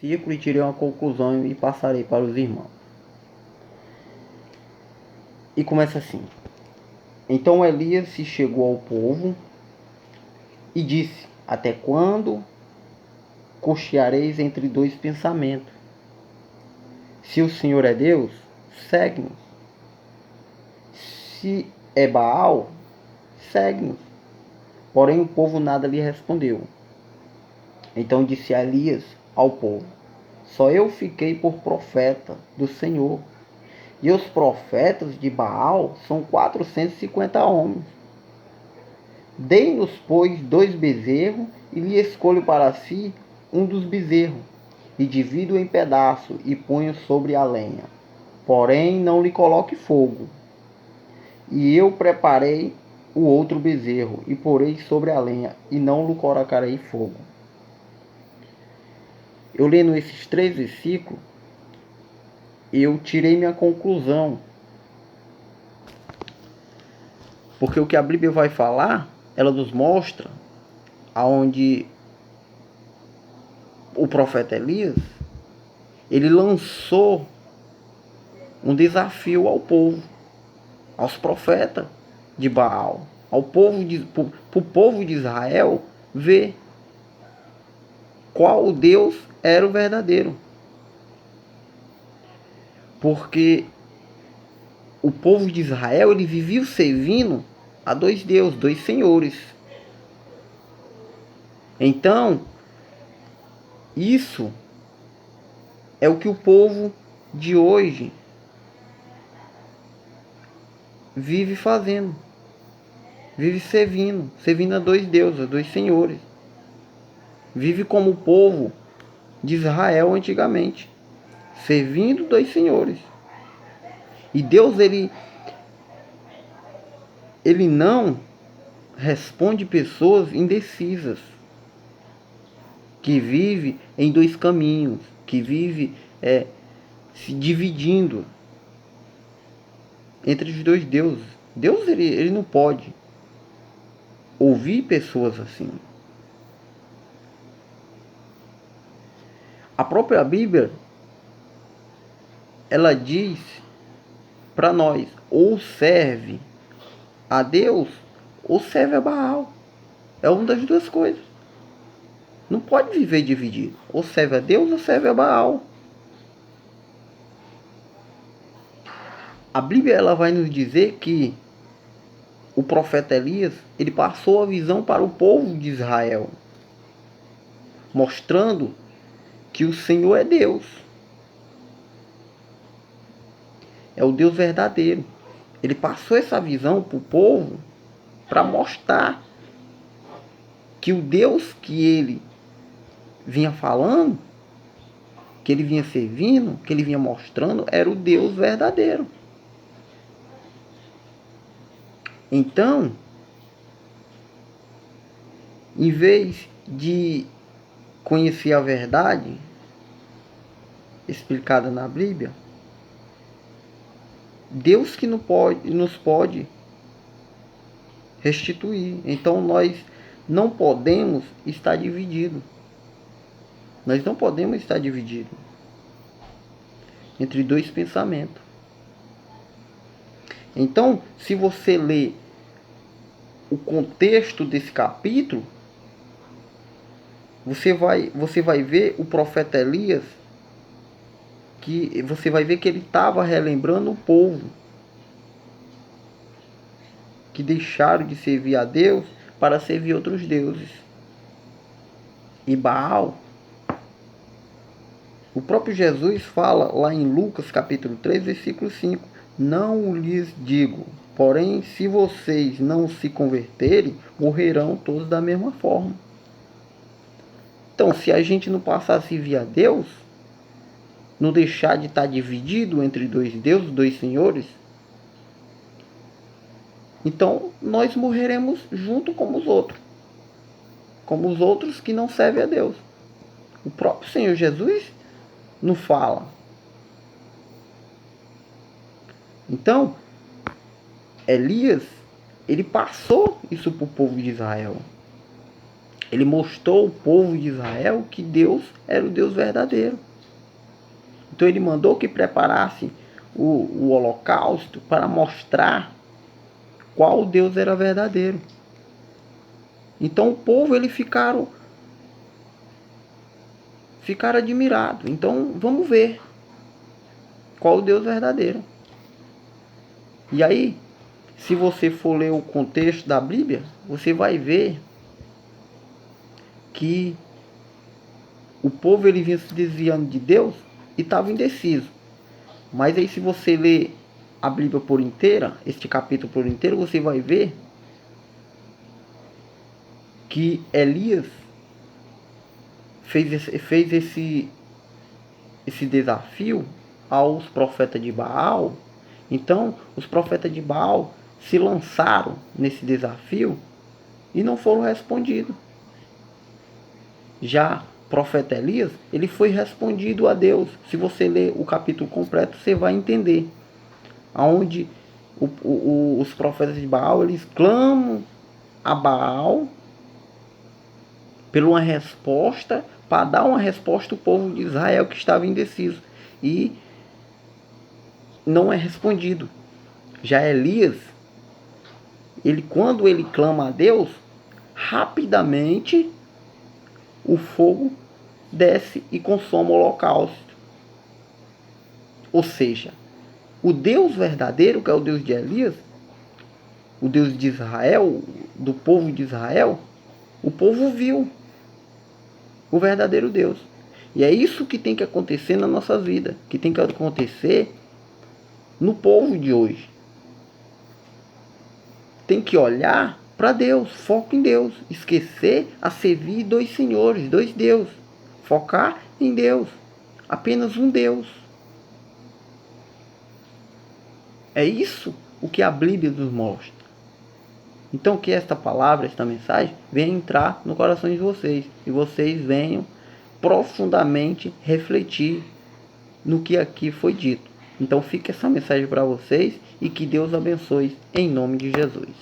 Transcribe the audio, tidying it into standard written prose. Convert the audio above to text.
ciclo e tirei uma conclusão e passarei para os irmãos. E começa assim: Então Elias se chegou ao povo e disse: Até quando cocheareis entre dois pensamentos? Se o Senhor é Deus, segue-nos. Se é Baal, segue-nos. Porém o povo nada lhe respondeu. Então disse Elias ao povo: Só eu fiquei por profeta do Senhor, e os profetas de Baal são 450 homens. Dei-nos, pois, 2 bezerros, e lhe escolho para si um dos bezerros, e divido em pedaços, e ponho sobre a lenha. Porém, não lhe coloque fogo. E eu preparei o outro bezerro, e porei sobre a lenha, e não lhe colocarei fogo. Eu lendo esses 3 versículos, eu tirei minha conclusão. Porque o que a Bíblia vai falar, ela nos mostra aonde o profeta Elias, ele lançou um desafio ao povo, aos profetas de Baal, ao povo pro povo de Israel ver qual Deus era o verdadeiro. Porque o povo de Israel, ele vivia servindo a 2 deuses, 2 senhores. Então, isso é o que o povo de hoje vive fazendo. Vive servindo a 2 deuses, a 2 senhores. Vive como o povo de Israel antigamente, servindo 2 senhores. E Deus, ele não responde pessoas indecisas, que vive em 2 caminhos, que vive se dividindo entre os 2 deuses. Deus, ele não pode ouvir pessoas assim. A própria Bíblia, ela diz para nós: ou serve a Deus ou serve a Baal. É uma das 2 coisas. Não pode viver dividido. Ou serve a Deus ou serve a Baal. A Bíblia, ela vai nos dizer que o profeta Elias, ele passou a visão para o povo de Israel, mostrando que o Senhor é Deus. É o Deus verdadeiro. Ele passou essa visão para o povo para mostrar que o Deus que ele vinha falando, que ele vinha servindo, que ele vinha mostrando, era o Deus verdadeiro. Então, em vez de conhecer a verdade explicada na Bíblia, Deus que nos pode restituir. Então nós não podemos estar divididos. Nós não podemos estar divididos entre 2 pensamentos. Então, se você ler o contexto desse capítulo, você vai ver o profeta Elias, que você vai ver que ele estava relembrando o povo que deixaram de servir a Deus para servir outros deuses. E Baal, o próprio Jesus fala lá em Lucas capítulo 3, versículo 5: Não lhes digo, porém, se vocês não se converterem, morrerão todos da mesma forma. Então, se a gente não passar a servir a Deus, não deixar de estar dividido entre 2 deuses, 2 senhores, então nós morreremos junto com os outros. Como os outros que não servem a Deus. O próprio Senhor Jesus não fala. Então, Elias, ele passou isso para o povo de Israel. Ele mostrou ao povo de Israel que Deus era o Deus verdadeiro. Então ele mandou que preparasse o holocausto para mostrar qual Deus era verdadeiro. Então o povo ficaram admirados. Então vamos ver qual o Deus verdadeiro. E aí, se você for ler o contexto da Bíblia, você vai ver que o povo vinha se desviando de Deus e estava indeciso. Mas aí, se você ler a Bíblia por inteira, este capítulo por inteiro, você vai ver que Elias fez esse desafio aos profetas de Baal. Então, os profetas de Baal se lançaram nesse desafio e não foram respondidos. Já o profeta Elias, ele foi respondido a Deus. Se você ler o capítulo completo, você vai entender. Onde os profetas de Baal, eles clamam a Baal por uma resposta, para dar uma resposta ao povo de Israel que estava indeciso. E não é respondido. Já Elias, quando ele clama a Deus, rapidamente o fogo desce e consome o holocausto. Ou seja, o Deus verdadeiro, que é o Deus de Elias, o Deus de Israel, do povo de Israel, o povo viu o verdadeiro Deus. E é isso que tem que acontecer na nossa vida, que tem que acontecer no povo de hoje. Tem que olhar para Deus, foco em Deus, esquecer a servir dois senhores, dois deuses, focar em Deus, apenas um Deus. É isso o que a Bíblia nos mostra. Então que esta palavra, esta mensagem, venha entrar no coração de vocês, e vocês venham profundamente refletir no que aqui foi dito. Então fica essa mensagem para vocês, e que Deus abençoe em nome de Jesus.